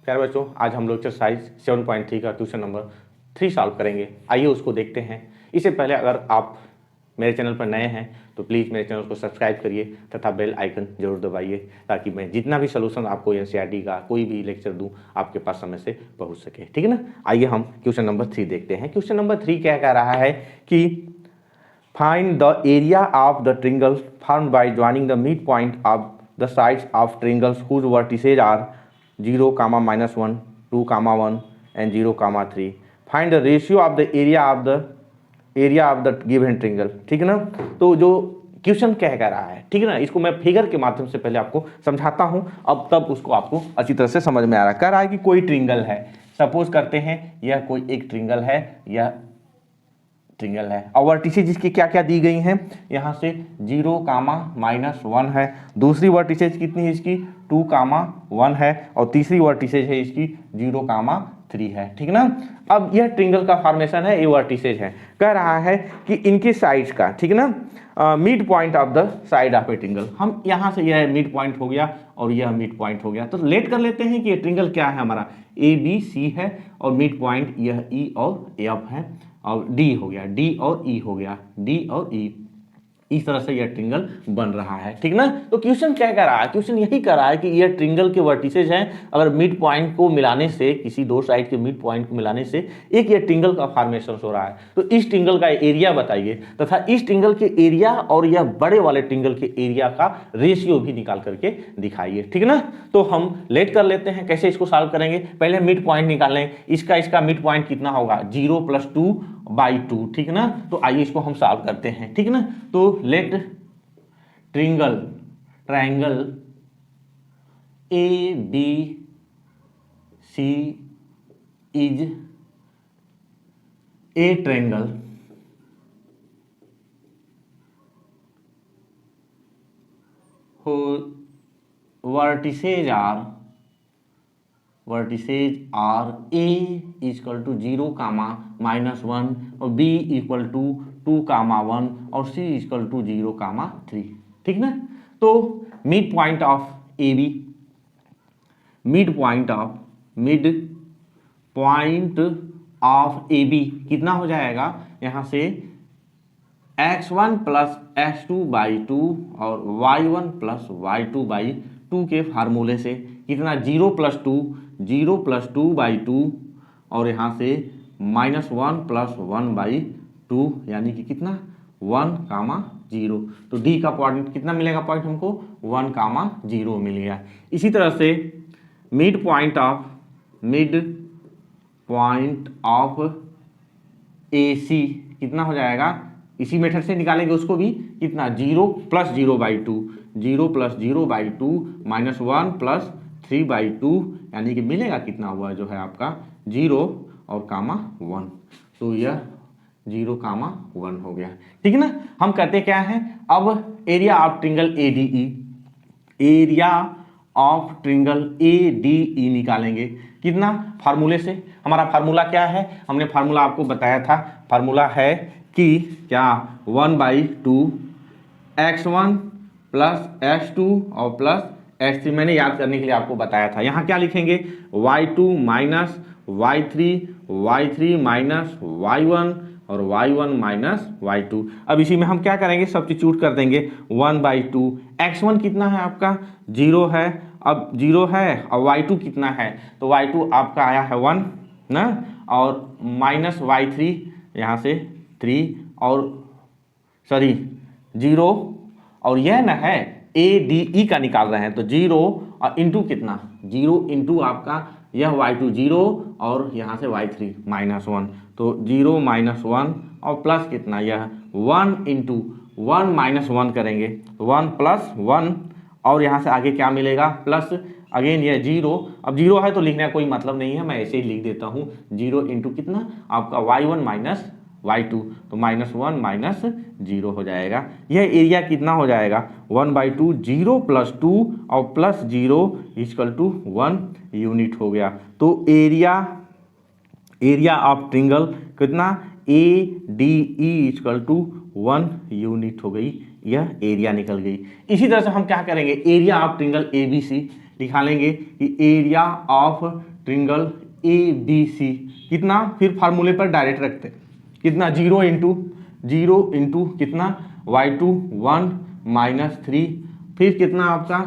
प्यारे बच्चों, आज हम लोग एक्सरसाइज 7.3 का क्वेश्चन नंबर 3 सॉल्व करेंगे। आइए उसको देखते हैं। इससे पहले अगर आप मेरे चैनल पर नए हैं तो प्लीज़ मेरे चैनल को सब्सक्राइब करिए तथा बेल आइकन जरूर दबाइए, ताकि मैं जितना भी सोल्यूशन आपको एनसीईआरटी का कोई भी लेक्चर दूं आपके पास समय से पहुंच सके। ठीक है ना। आइए हम क्वेश्चन नंबर 3 देखते हैं। क्वेश्चन नंबर 3 क्या कह रहा है कि find the area of the triangle formed by joining the mid point of the sides of triangles whose vertices are 0, -1, 2, 1 and 0, 3. Find the ratio of the area of the given triangle. ठीक है ना। तो जो question क्या कह रहा है, ठीक है ना, इसको मैं फिगर के माध्यम से पहले आपको समझाता हूं, अब तब उसको आपको अच्छी तरह से समझ में आ रहा है। कह रहा है कि कोई ट्रायंगल है, सपोज करते हैं यह कोई एक ट्रायंगल है, यह ट्रायंगल है और वर्टिसेज इसकी क्या क्या दी गई हैं, यहाँ से 0, -1 है, दूसरी वर्टिसेज कितनी है इसकी 2, 1 है और तीसरी वर्टिसेज है इसकी 0, 3 है। ठीक ना। अब यह ट्रायंगल का फॉर्मेशन है, ये वर्टिसेज है। कह रहा है कि इनके साइड्स का, ठीक है ना, mid point of the side of a triangle, हम यहाँ से यह मिड पॉइंट हो गया और यह मिड पॉइंट हो गया, तो लेट कर लेते हैं कि ये ट्रायंगल क्या है हमारा, ABC है और मिड पॉइंट यह E और F है और D हो गया, D और E हो गया, D और E, इस तरह से यह ट्रायंगल बन रहा है। ठीक ना। तो क्वेश्चन क्या कर रहा है, क्वेश्चन यही कर रहा है कि यह ट्रायंगल के वर्टिसेज हैं, अगर मिड पॉइंट को मिलाने से, किसी दो साइड के मिड पॉइंट को मिलाने से एक यह ट्रायंगल का फॉर्मेशन हो रहा है, तो इस ट्रायंगल का एरिया बताइए तथा इस ट्रायंगल के एरिया और यह बड़े वाले ट्रायंगल के एरिया का रेशियो भी निकाल करके दिखाइए। ठीक ना। तो हम लेट कर लेते हैं, कैसे इसको सॉल्व करेंगे, पहले मिड पॉइंट निकालें। इसका मिड पॉइंट कितना होगा, 0 + 2/2। ठीक ना। तो आइए इसको हम सॉल्व करते हैं। ठीक ना। तो let triangle ABC is a triangle whose vertices are A = 0, -1 और B = 2, 1 और C = 0, 3। ठीक ना। तो मिड पॉइंट ऑफ AB, कितना हो जाएगा, यहाँ से x1 + x2/2 और y1 + y2/2 के फार्मूले से कितना 0 + 2/2 और यहाँ से -1 + 1/2 यानी कि कितना 1, 0। तो D का पॉइंट कितना मिलेगा, पॉइंट हमको 1, 0 मिल गया। इसी तरह से मिड पॉइंट ऑफ AC कितना हो जाएगा, इसी मेथड से निकालेंगे उसको भी, कितना 0 + 0/2, 0 + 0/2 -1 + 3/2 यानी कि मिलेगा कितना हुआ जो है आपका 0 और 1। तो यह 0, 1 हो गया। ठीक है ना। हम कहते क्या हैं, अब एरिया ऑफ ट्रायंगल ADE निकालेंगे, कितना, फार्मूले से। हमारा फार्मूला क्या है, हमने फार्मूला आपको बताया था, फार्मूला है कि क्या 1/2 x1 + x2 और +x3, मैंने याद करने के लिए आपको बताया था। यहाँ क्या लिखेंगे, y2 - y3, y3 - y1 और y1 - y2। अब इसी में हम क्या करेंगे, सब्स्टिट्यूट कर देंगे। 1/2 x1 कितना है आपका 0 है, अब 0 है और y2 कितना है, तो y2 आपका आया है 1 ना, और -y3 यहाँ से 3 और 0 और यह ना है ADE का निकाल रहे हैं, तो 0 और इंटू कितना 0 इंटू आपका यह y2 0 और यहाँ से y3 -1, तो 0 - 1 और प्लस कितना यह 1 इंटू 1 - 1 करेंगे, 1 + 1 और यहाँ से आगे क्या मिलेगा, प्लस अगेन यह 0, अब 0 है तो लिखने का कोई मतलब नहीं है, मैं ऐसे ही लिख देता हूँ, 0 इंटू कितना आपका y1 - y2, तो -1 - 0 हो जाएगा। यह एरिया कितना हो जाएगा 1/2, 0 + 2 और +0 = 1 यूनिट हो गया। तो एरिया ऑफ ट्रायंगल कितना ADE = 1 यूनिट हो गई, यह एरिया निकल गई। इसी तरह से हम क्या करेंगे, एरिया ऑफ ट्रायंगल ABC निकालेंगे कि area of triangle A B C कितना, फिर फार्मूले पर डायरेक्ट रखते हैं कितना, 0 इंटू कितना y2 1 माइनस 3, फिर कितना आपका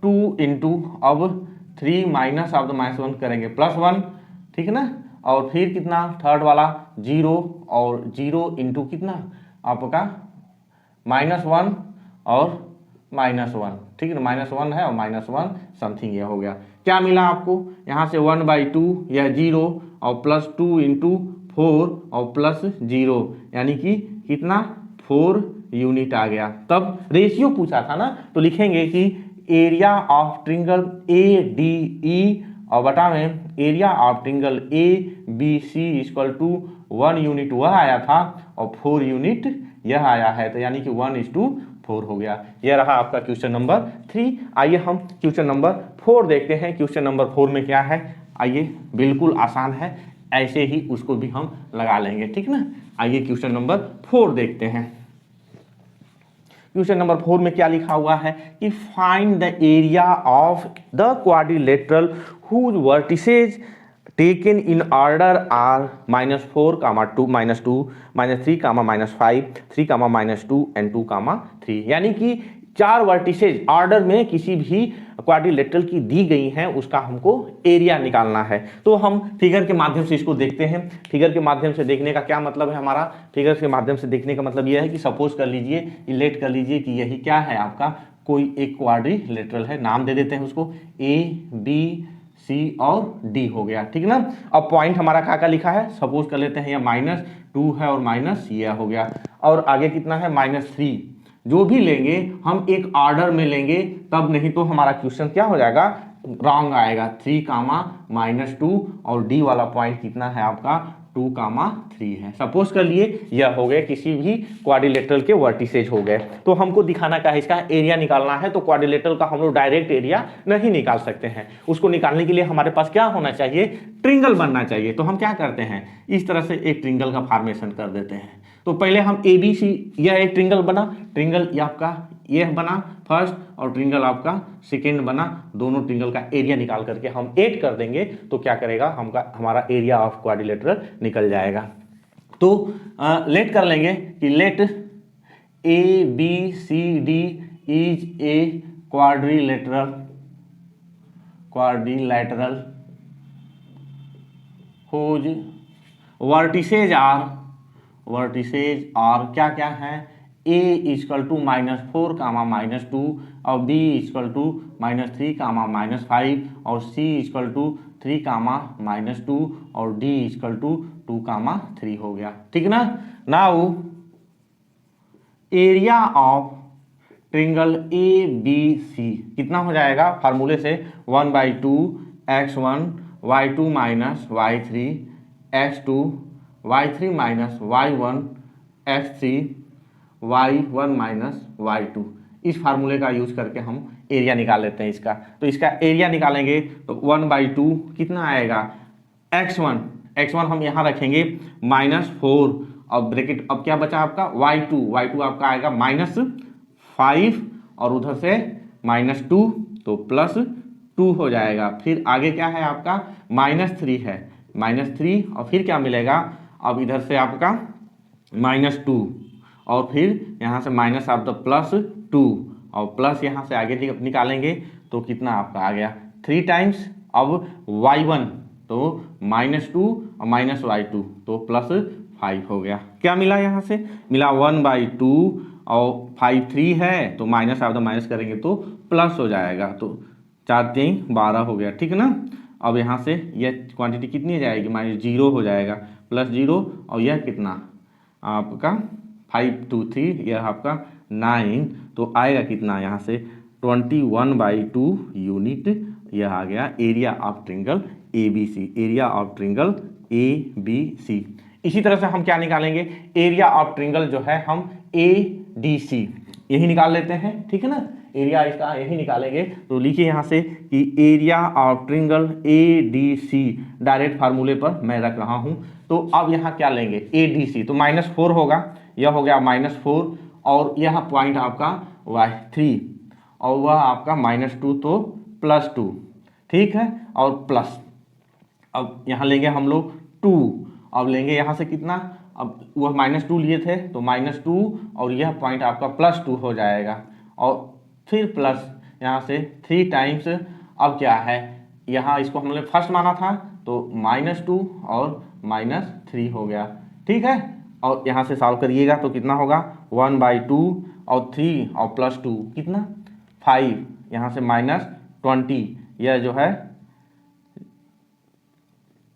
2 इंटू अब 3 माइनस आप -1 करेंगे +1, ठीक है ना, और फिर कितना थर्ड वाला 0 और 0 इंटू कितना आपका -1 और -1, ठीक है ना, -1 है और -1 समथिंग ये हो गया। क्या मिला आपको यहाँ से 1/2 यह 0 और +2 इंटू 4 और +0 यानी कि कितना 4 यूनिट आ गया। तब रेशियो पूछा था ना, तो लिखेंगे कि area of triangle A D E और बटा में area of triangle A B C equal to 1 unit वह आया था और 4 यूनिट यह आया है, तो यानी कि 1:4 हो गया। यह रहा आपका क्वेश्चन नंबर 3। आइए हम क्वेश्चन नंबर 4 देखते हैं। क्वेश्चन नंबर 4 में क्या है, आइए बिल्कुल आसान है, ऐसे ही उसको भी हम लगा लेंगे, ठीक ना। आइए क्वेश्चन नंबर 4 देखते हैं। क्वेश्चन नंबर 4 में क्या लिखा हुआ है कि find the area of the quadrilateral whose vertices taken in order are -4, -2, -3, -5, 3, -2 and 2, 3, यानी कि 4 वर्टिसेज ऑर्डर में किसी भी क्वाड्रिलेटरल की दी गई हैं, उसका हमको एरिया निकालना है। तो हम फिगर के माध्यम से इसको देखते हैं। फिगर के माध्यम से देखने का क्या मतलब है, हमारा फिगर के माध्यम से देखने का मतलब यह है कि सपोज कर लीजिए, इलेक्ट कर लीजिए कि यही क्या है आपका कोई एक क्वाड्रिलेटरल है, नाम दे देते हैं उसको A B C और D हो गया, ठीक ना। अब पॉइंट हमारा क्या लिखा है, सपोज कर लेते हैं यह -2 है और माइनस यह हो गया, और आगे कितना है -3। जो भी लेंगे हम एक ऑर्डर में लेंगे, तब नहीं तो हमारा क्वेश्चन क्या हो जाएगा, रॉन्ग आएगा। 3, -2 और डी वाला पॉइंट कितना है आपका 2, 3 है। सपोज कर लिए यह हो गए किसी भी क्वाड्रिलेटरल के वर्टिसेज हो गए। तो हमको दिखाना क्या है, इसका एरिया निकालना है। तो क्वाड्रिलेटरल का हम लोग डायरेक्ट एरिया नहीं निकाल सकते हैं, उसको निकालने के लिए हमारे पास क्या होना चाहिए, ट्रिंगल बनना चाहिए। तो हम क्या करते हैं, इस तरह से एक ट्रिंगल का फॉर्मेशन कर देते हैं। तो पहले हम ABC, यह एक ट्रिंगल बना, ट्रिंगल ये आपका यह बना फर्स्ट और ट्रिंगल आपका सेकेंड बना, दोनों ट्रिंगल का एरिया निकाल करके हम ऐड कर देंगे, तो क्या करेगा हमारा एरिया ऑफ क्वाड्रिलेटरल निकल जाएगा। तो लेट कर लेंगे कि let ABCD is a quadrilateral whose vertices are क्या क्या है, A इक्वल टू -4, -2 और B इक्वल टू -3, -5 और C इक्वल टू 3, -2 और D इक्वल टू 2, 3 हो गया, ठीक ना। Now area of triangle ABC कितना हो जाएगा, फार्मूले से 1/2 x1 y2 - y3 x2 y3 - y1 x3 y1 - y2, इस फार्मूले का यूज करके हम एरिया निकाल लेते हैं इसका। तो इसका एरिया निकालेंगे तो 1/2 कितना आएगा, x1 हम यहाँ रखेंगे -4 और ब्रैकेट, अब क्या बचा आपका y2 आपका आएगा -5 और उधर से -2 तो +2 हो जाएगा। फिर आगे क्या है आपका -3 है, -3 और फिर क्या मिलेगा, अब इधर से आपका -2 और फिर यहाँ से माइनस आप +2 और प्लस यहाँ से आगे निकालेंगे तो कितना आपका आ गया 3 टाइम्स। अब y1 तो -2 और -y2 तो +5 हो गया। क्या मिला यहाँ से, मिला 1/2 और 5 3 है तो माइनस आप माइनस करेंगे तो प्लस हो जाएगा, तो 4 3 12 हो गया, ठीक है ना। अब यहाँ से यह क्वांटिटी कितनी जाएगी, -0 हो जाएगा, +0 और यह कितना आपका 5 2 3 यह आपका 9 तो आएगा कितना यहाँ से 21/2 यूनिट। यह आ गया area of triangle ABC, area of triangle ABC। इसी तरह से हम क्या निकालेंगे, एरिया ऑफ ट्रिंगल जो है हम ADC यही निकाल लेते हैं, ठीक है ना। एरिया इसका यही निकालेंगे तो लिखिए यहाँ से कि area of triangle ADC direct फार्मूले पर मैं रख रहा हूँ। तो अब यहाँ क्या लेंगे ADC तो -4 होगा, यह हो गया -4 और यह पॉइंट आपका y3 और वह आपका -2 तो +2, ठीक है, और प्लस अब यहाँ लेंगे हम लोग 2, अब लेंगे यहाँ से कितना, अब वह -2 लिए थे तो -2 और यह पॉइंट आपका +2 हो जाएगा, और फिर प्लस यहाँ से 3 टाइम्स, अब क्या है यहाँ इसको हमने फर्स्ट माना था तो -2 और -3 हो गया, ठीक है। और यहाँ से सॉल्व करिएगा तो कितना होगा 1/2 और 3 और +2 कितना 5, यहाँ से -20, यह जो है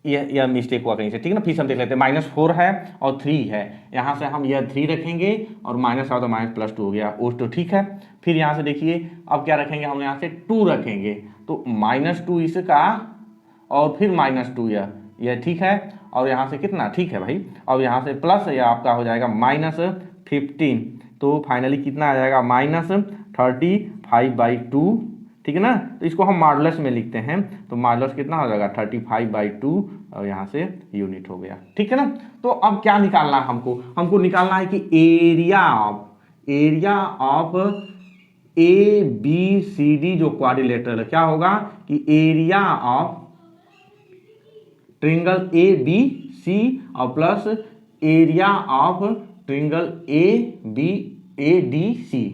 यह मिस्टेक हुआ कहीं से, ठीक है ना। फिर हम देख लेते हैं -4 है और 3 है, यहाँ से हम यह 3 रखेंगे और माइनस आओ तो -+2 हो गया, वो तो ठीक है। फिर यहाँ से देखिए अब क्या रखेंगे, हम यहाँ से 2 रखेंगे तो -2 इसका और फिर -2 यह ठीक है, और यहाँ से कितना ठीक है भाई, और यहाँ से प्लस यह आपका हो जाएगा -15, तो फाइनली कितना आ जाएगा -35/2, ठीक है ना। तो इसको हम मॉडुलस में लिखते हैं तो मॉडुलस कितना हो जाएगा 35/2 और यहाँ से यूनिट हो गया, ठीक है ना। तो अब क्या निकालना है हमको निकालना है कि एरिया ऑफ ABCD जो क्वाड्रिलेटरल है, क्या होगा कि एरिया ऑफ ट्रायंगल ABC और plus area of triangle ADC,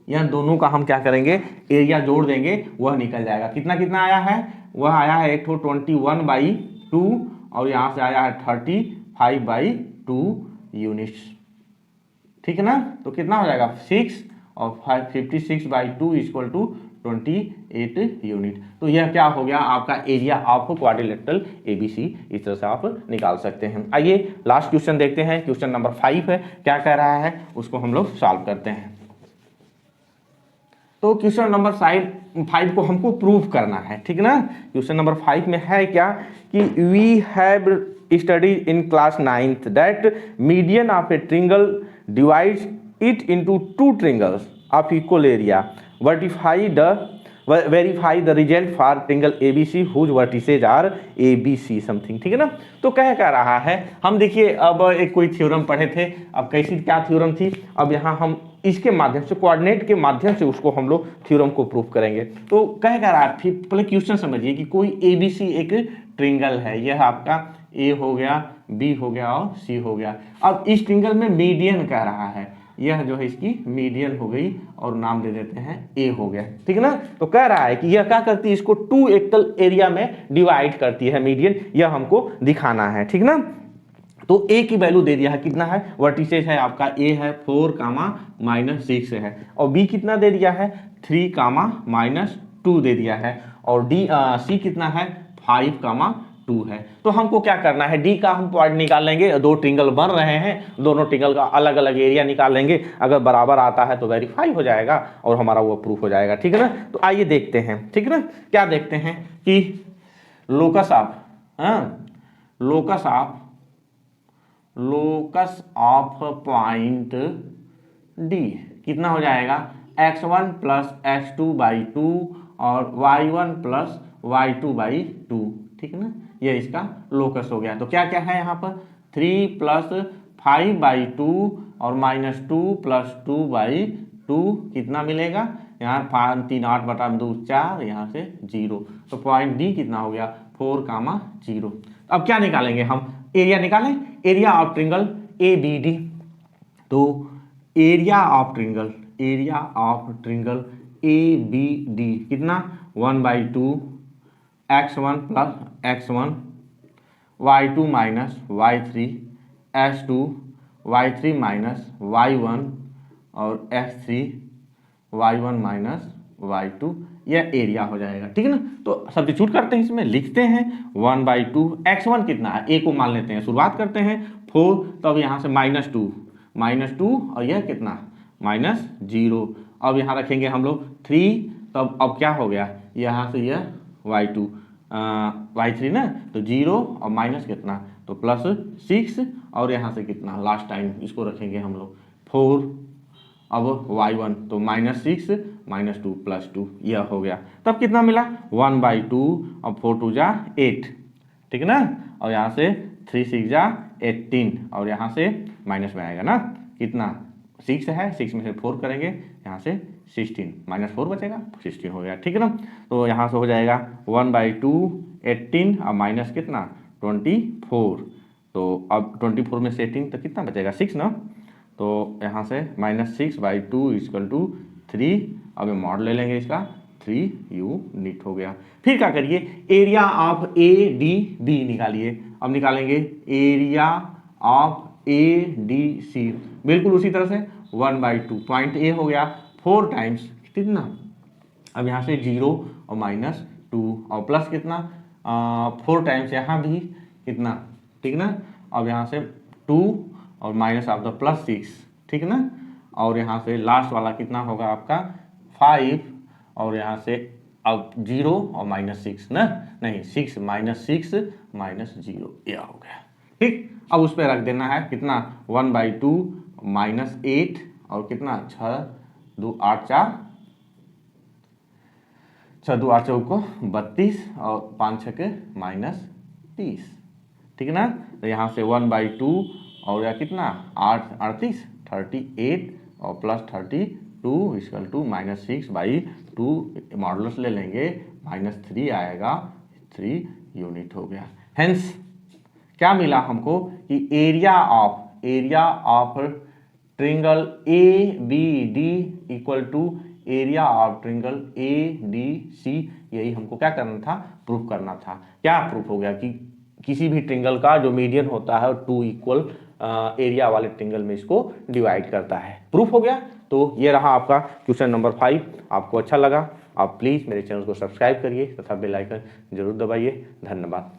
यह दोनों का हम क्या करेंगे एरिया जोड़ देंगे, वह निकल जाएगा। कितना कितना आया है, वह आया है एक 21/2 और यहाँ से आया है 35/2 यूनिट्स, ठीक है ना। तो कितना हो जाएगा 6 और 56/2 = 28 यूनिट। तो यह क्या हो गया आपका एरिया ऑफ क्वाड्रिलेटरल ABC, इस तरह से आप निकाल सकते हैं। आइए लास्ट क्वेश्चन देखते हैं, क्वेश्चन नंबर 5 है, क्या कह रहा है उसको हम लोग सॉल्व करते हैं। तो क्वेश्चन नंबर 5 को हमको प्रूव करना है, ठीक है ना। क्वेश्चन नंबर 5 में है क्या कि we have studied in class 9th that median of a triangle divides it into 2 triangles of equal area, verify the result for triangle ABC whose vertices are ABC something, ठीक है ना। तो कह रहा है, हम देखिए अब एक कोई थ्योरम पढ़े थे, अब कैसी क्या थ्योरम थी, अब यहाँ हम इसके माध्यम से कोऑर्डिनेट के माध्यम से उसको हम लोग थ्योरम को प्रूव करेंगे। तो कह रहा है, फिर पहले क्वेश्चन समझिए कि कोई ABC एक ट्रायंगल है, यह आपका A हो गया, B हो गया और C हो गया। अब इस ट्रायंगल में मीडियन कह रहा है, यह जो है इसकी मीडियन हो गई और नाम दे देते हैं A हो गया, ठीक है ना। तो कह रहा है कि यह क्या करती है, इसको 2 इक्वल एरिया में डिवाइड करती है मीडियन, यह हमको दिखाना है, ठीक ना। तो A की वैल्यू दे दिया है, कितना है वर्टिसेस है आपका A है 4, -6 है, और B कितना दे दिया है 3, -2 दे दिया है, और C कितना है 5, 2 है। तो हमको क्या करना है, D का हम पॉइंट निकाल लेंगे, 2 ट्रायंगल बन रहे हैं, दोनों ट्रायंगल का अलग अलग एरिया निकाल लेंगे, अगर बराबर आता है तो वेरीफाई हो जाएगा और हमारा वो प्रूफ हो जाएगा, ठीक है ना। तो आइए देखते हैं, ठीक है ना, क्या देखते हैं कि लोकस ऑफ पॉइंट D कितना हो जाएगा x1 + x2/2 और y1 + y2/2, ठीक है ना, ये इसका लोकस हो गया। तो क्या क्या है यहाँ पर 3 + 5/2 और -2 + 2/2 कितना मिलेगा, यहाँ 5 3 8/2 4, यहाँ से 0। तो पॉइंट D कितना हो गया 4, 0। अब क्या निकालेंगे हम, एरिया निकालें, एरिया ऑफ ट्रायंगल ABD। तो एरिया ऑफ ट्रायंगल ABD कितना 1/2 x1 + x1 y2 - y3 x2 y3 - y1 और x3 y1 - y2, यह एरिया हो जाएगा, ठीक है ना। तो सब्स्टिट्यूट करते हैं, इसमें लिखते हैं 1/2 x1 कितना है, A को मान लेते हैं, शुरुआत करते हैं 4, तब यहाँ से -2 और यह कितना -0, अब यहाँ रखेंगे हम लोग 3, तब अब क्या हो गया यहाँ से यह y2 y3 ना, तो 0 और माइनस कितना तो +6 और यहाँ से कितना लास्ट टाइम इसको रखेंगे हम लोग 4, अब y1 तो -6 -2 +2, यह हो गया। तब कितना मिला 1/2 और 4 2 जा 8, ठीक है ना, और यहाँ से 3 6 जा 18 और यहाँ से माइनस में आएगा ना, कितना 6 है, 6 में से 4 करेंगे, यहाँ से 16 -4 बचेगा 16 हो गया, ठीक है ना। तो यहाँ से हो जाएगा 1/2 18 और माइनस कितना 24, तो अब 24 में से 18 तो कितना बचेगा 6 ना, तो यहाँ से -6/2 = 3। अब मॉड ले लेंगे इसका 3 यूनिट हो गया। फिर क्या करिए, एरिया ऑफ ADB निकालिए। अब निकालेंगे एरिया ऑफ ADC, बिल्कुल उसी तरह से 1/2 पॉइंट ए हो गया 4 टाइम्स कितना, अब यहाँ से 0 और -2 और प्लस कितना 4 टाइम्स यहाँ भी कितना, ठीक ना। अब यहाँ से 2 और माइनस ऑफ द +6, ठीक ना। और यहाँ से लास्ट वाला कितना होगा आपका 5, और यहाँ से अब 0 और -6 ना, नहीं 6 -6 -0 यह हो गया, ठीक। अब उस पर रख देना है कितना 1/2 -8 और कितना 6 2 8 4 6 2 8 4 को 32 और 5 6 के -30, ठीक ना। तो यहाँ से 1/2 और या कितना 8 38 38 और +32 =6/2, मॉडुलस ले लेंगे -3 आएगा, 3 यूनिट हो गया। हेंस क्या मिला हमको कि area of triangle ABD = area of triangle ADC, यही हमको क्या करना था, प्रूफ करना था। क्या प्रूफ हो गया कि किसी भी ट्रिंगल का जो मीडियन होता है 2 इक्वल एरिया वाले ट्रिंगल में इसको डिवाइड करता है। प्रूफ हो गया। तो ये रहा आपका क्वेश्चन नंबर 5। आपको अच्छा लगा आप प्लीज़ मेरे चैनल को सब्सक्राइब करिए तथा बेल आइकन जरूर दबाइए। धन्यवाद।